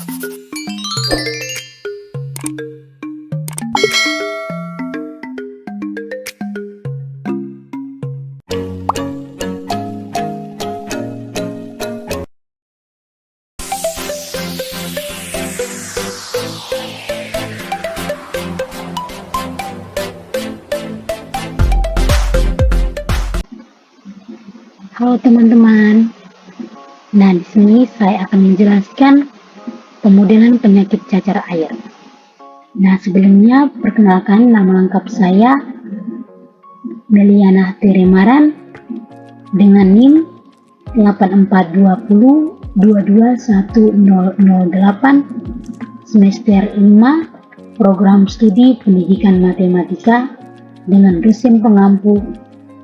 Halo teman-teman. Nah, di sini saya akan menjelaskan pemodelan penyakit cacar air. Nah, sebelumnya perkenalkan, nama lengkap saya Meliana Teremaran dengan NIM 8420221008 semester 5 program studi pendidikan matematika dengan dosen pengampu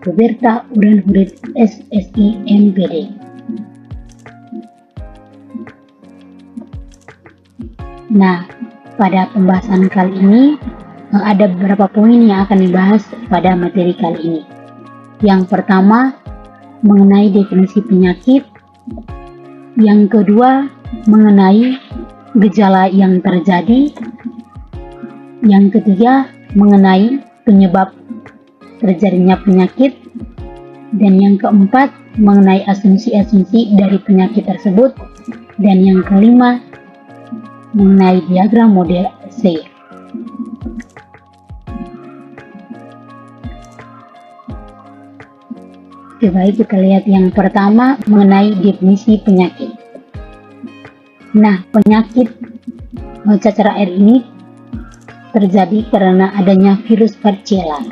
Roberta Urenhurit SSI MPD. Nah, pada pembahasan kali ini ada beberapa poin yang akan dibahas pada materi kali ini. Yang pertama, mengenai definisi penyakit. Yang kedua, mengenai gejala yang terjadi. Yang ketiga, mengenai penyebab terjadinya penyakit. Dan yang keempat, mengenai asumsi-asumsi dari penyakit tersebut. Dan yang kelima, mengenai diagram model C. Oke, baik, kita lihat yang pertama mengenai definisi penyakit. Nah, penyakit cacar air ini terjadi karena adanya virus Varicella.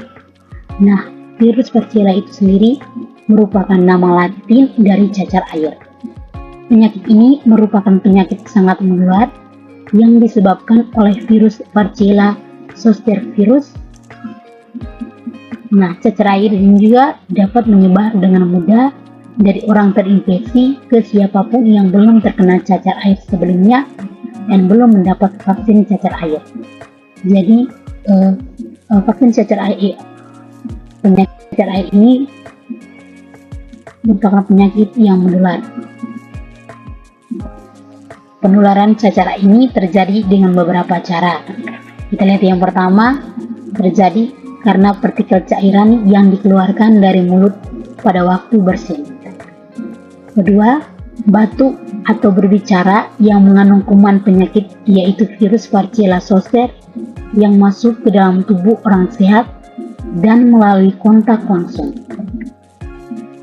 Nah, virus Varicella itu sendiri merupakan nama latin dari cacar air. Penyakit ini merupakan penyakit sangat menular yang disebabkan oleh virus Varicella zoster virus. Nah, cacar air ini juga dapat menyebar dengan mudah dari orang terinfeksi ke siapapun yang belum terkena cacar air sebelumnya dan belum mendapat vaksin cacar air. Jadi, vaksin cacar air, penyakit cacar air ini merupakan penyakit yang menular. Penularan cacar air ini terjadi dengan beberapa cara. Kita lihat yang pertama, terjadi karena partikel cairan yang dikeluarkan dari mulut pada waktu bersin. Kedua, batuk atau berbicara yang mengandung kuman penyakit, yaitu virus Varicella zoster yang masuk ke dalam tubuh orang sehat dan melalui kontak langsung.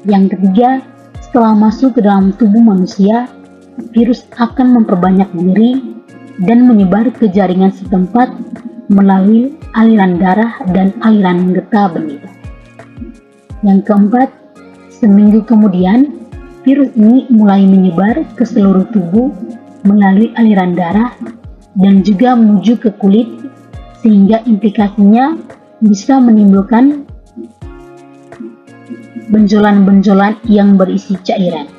Yang ketiga, setelah masuk ke dalam tubuh manusia, virus akan memperbanyak diri dan menyebar ke jaringan setempat melalui aliran darah dan aliran getah benih. Yang keempat, seminggu kemudian virus ini mulai menyebar ke seluruh tubuh melalui aliran darah dan juga menuju ke kulit, sehingga implikasinya bisa menimbulkan benjolan-benjolan yang berisi cairan.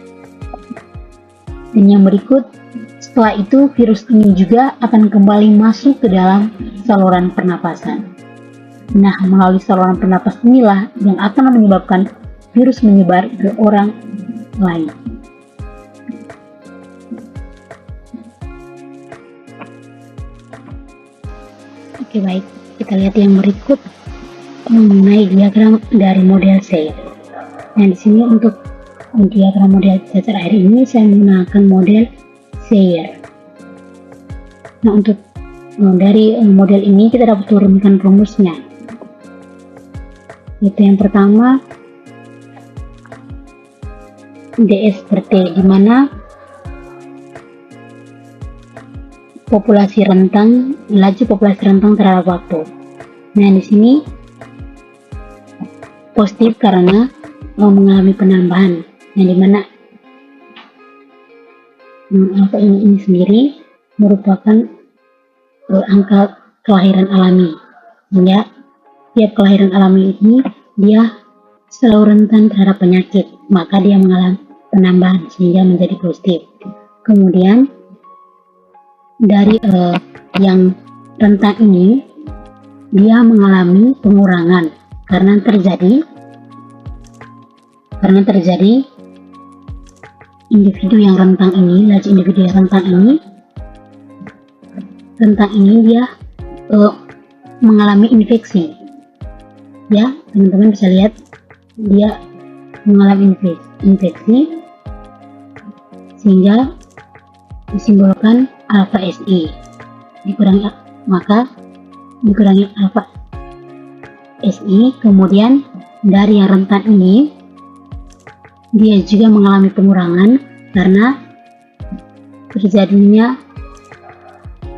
Dan yang berikut, setelah itu virus ini juga akan kembali masuk ke dalam saluran pernapasan. Nah, melalui saluran pernapas inilah yang akan menyebabkan virus menyebar ke orang lain. Oke, baik, kita lihat yang berikut mengenai diagram dari model C. Nah, di sini untuk diagram model cacar air ini saya menggunakan model Sayer. Nah, untuk dari model ini kita dapat turunkan rumusnya. Itu yang pertama, DS per T, di mana laju populasi rentang terhadap waktu. Nah, di sini positif karena mengalami penambahan, yang dimana angka ini sendiri merupakan angka kelahiran alami. Sehingga tiap kelahiran alami ini dia selalu rentan terhadap penyakit, maka dia mengalami penambahan sehingga menjadi positif. Kemudian dari yang rentan ini dia mengalami pengurangan karena terjadi individu yang rentan ini, laju individu yang rentan ini rentang ini dia mengalami infeksi. Ya, teman-teman bisa lihat dia mengalami infeksi sehingga disimbolkan alfa Si dikurangi alfa Si. Kemudian dari yang rentan ini dia juga mengalami pengurangan karena terjadinya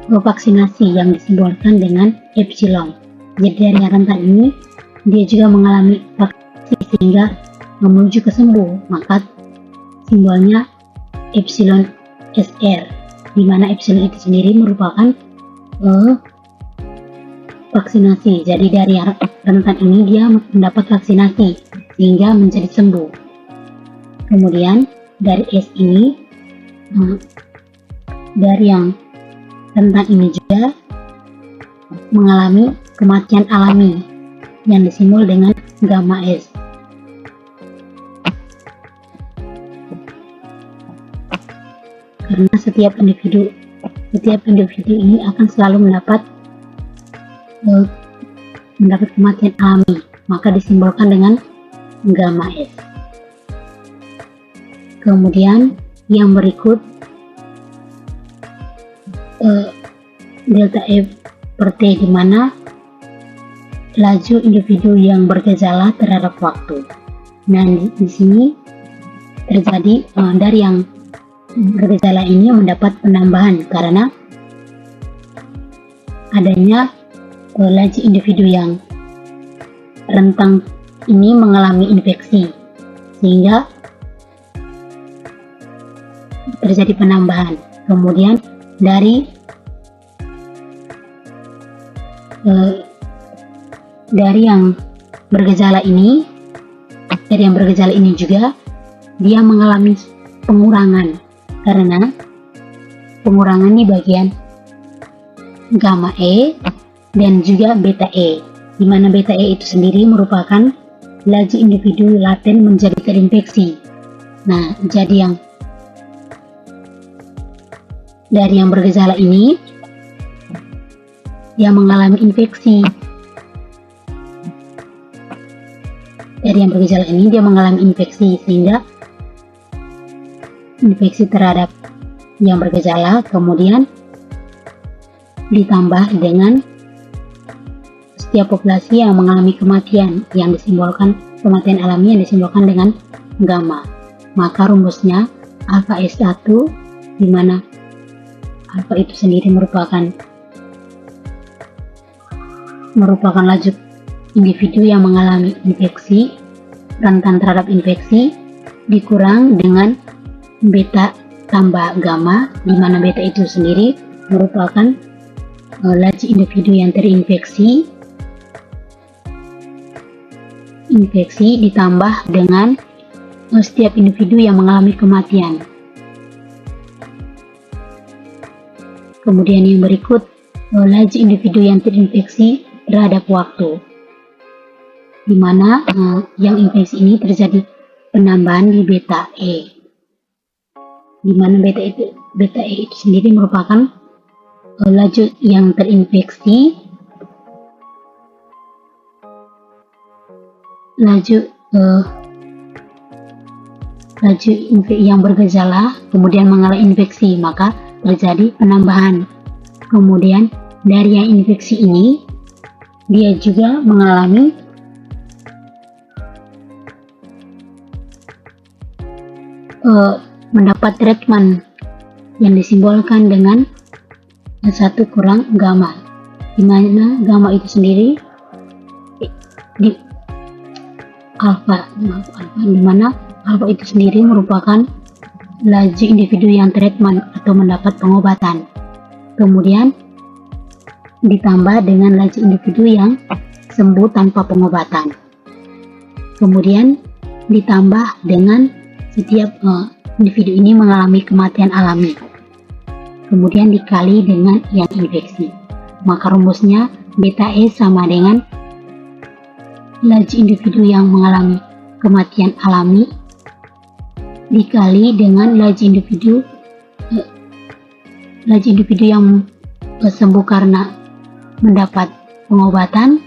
vaksinasi yang disimbolkan dengan epsilon. Jadi dari yang rentan ini dia juga mengalami vaksinasi sehingga menuju ke sembuh, maka simbolnya epsilon SR, di mana epsilon itu sendiri merupakan vaksinasi. Jadi dari yang rentan ini dia mendapat vaksinasi sehingga menjadi sembuh. Kemudian dari S ini, dari yang rentan ini juga mengalami kematian alami yang disimbol dengan gamma S. Karena setiap individu ini akan selalu mendapat kematian alami, maka disimbolkan dengan gamma S. Kemudian yang berikut delta F per T, di mana laju individu yang bergejala terhadap waktu. Nah, di sini terjadi dari yang bergejala ini mendapat penambahan karena adanya laju individu yang rentan ini mengalami infeksi sehingga terjadi penambahan. Kemudian dari yang bergejala ini juga dia mengalami pengurangan karena pengurangan di bagian gamma E dan juga beta E, di mana beta E itu sendiri merupakan laju individu laten menjadi terinfeksi. Nah, jadi dari yang bergejala ini dia mengalami infeksi. Dari yang bergejala ini dia mengalami infeksi sehingga infeksi terhadap yang bergejala, kemudian ditambah dengan setiap populasi yang mengalami kematian yang disimbolkan kematian alami yang disimbolkan dengan gamma. Maka rumusnya alfa S1, di mana alfa itu sendiri merupakan laju individu yang mengalami infeksi, rentan terhadap infeksi, dikurang dengan beta tambah gamma, di mana beta itu sendiri merupakan laju individu yang terinfeksi, ditambah dengan setiap individu yang mengalami kematian. Kemudian yang berikut laju individu yang terinfeksi terhadap waktu, di mana yang infeksi ini terjadi penambahan di beta E, di mana beta E itu sendiri merupakan laju yang terinfeksi, laju yang bergejala kemudian mengalami infeksi, maka terjadi penambahan. Kemudian dari yang infeksi ini dia juga mengalami mendapat treatment yang disimbolkan dengan 1 kurang gamma, di mana gamma itu sendiri di mana alfa itu sendiri merupakan laju individu yang treatment atau mendapat pengobatan, kemudian ditambah dengan laju individu yang sembuh tanpa pengobatan, kemudian ditambah dengan setiap individu ini mengalami kematian alami, kemudian dikali dengan yang infeksi. Maka rumusnya beta E sama dengan laju individu yang mengalami kematian alami dikali dengan laju individu yang sembuh karena mendapat pengobatan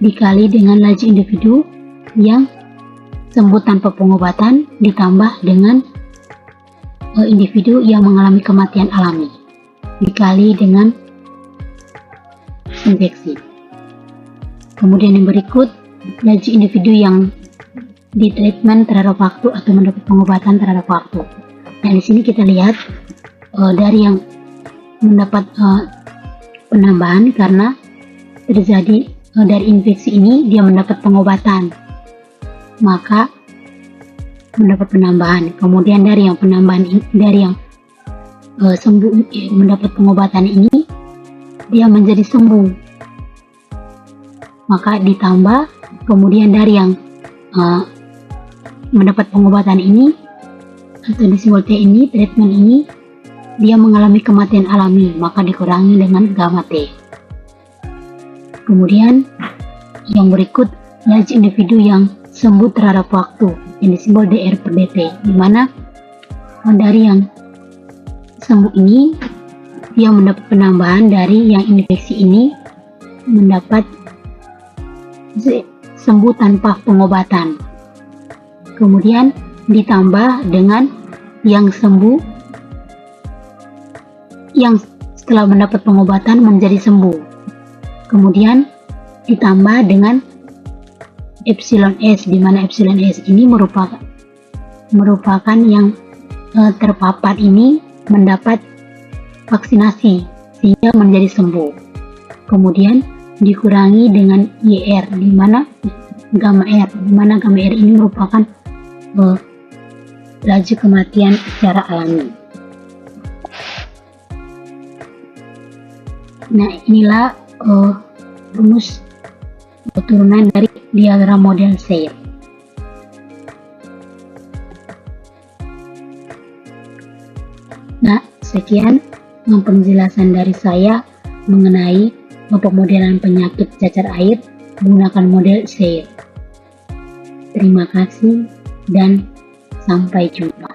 dikali dengan laju individu yang sembuh tanpa pengobatan ditambah dengan individu yang mengalami kematian alami dikali dengan infeksi. Kemudian yang berikut, laju individu yang di treatment terhadap waktu atau mendapat pengobatan terhadap waktu. Nah, di sini kita lihat dari yang mendapat penambahan karena terjadi dari infeksi ini dia mendapat pengobatan, maka mendapat penambahan. Kemudian dari yang penambahan dari yang sembuh mendapat pengobatan ini dia menjadi sembuh, maka ditambah. Kemudian dari yang mendapat pengobatan ini atau disimbol T ini, treatment ini, dia mengalami kematian alami, maka dikurangi dengan gamma T. Kemudian yang berikut, laju individu yang sembuh terhadap waktu yang disimbol DR per DT, di mana dari yang sembuh ini dia mendapat penambahan dari yang infeksi ini mendapat sembuh tanpa pengobatan. Kemudian ditambah dengan yang sembuh yang setelah mendapat pengobatan menjadi sembuh. Kemudian ditambah dengan epsilon S, di mana epsilon S ini merupakan yang terpapar ini mendapat vaksinasi sehingga menjadi sembuh. Kemudian dikurangi dengan YR, di mana gamma R, ini merupakan laju kematian secara alami. Nah, inilah rumus turunan dari diagram model Sayre. Nah, sekian penjelasan dari saya mengenai pemodelan penyakit cacar air menggunakan model Sayre. Terima kasih dan sampai jumpa.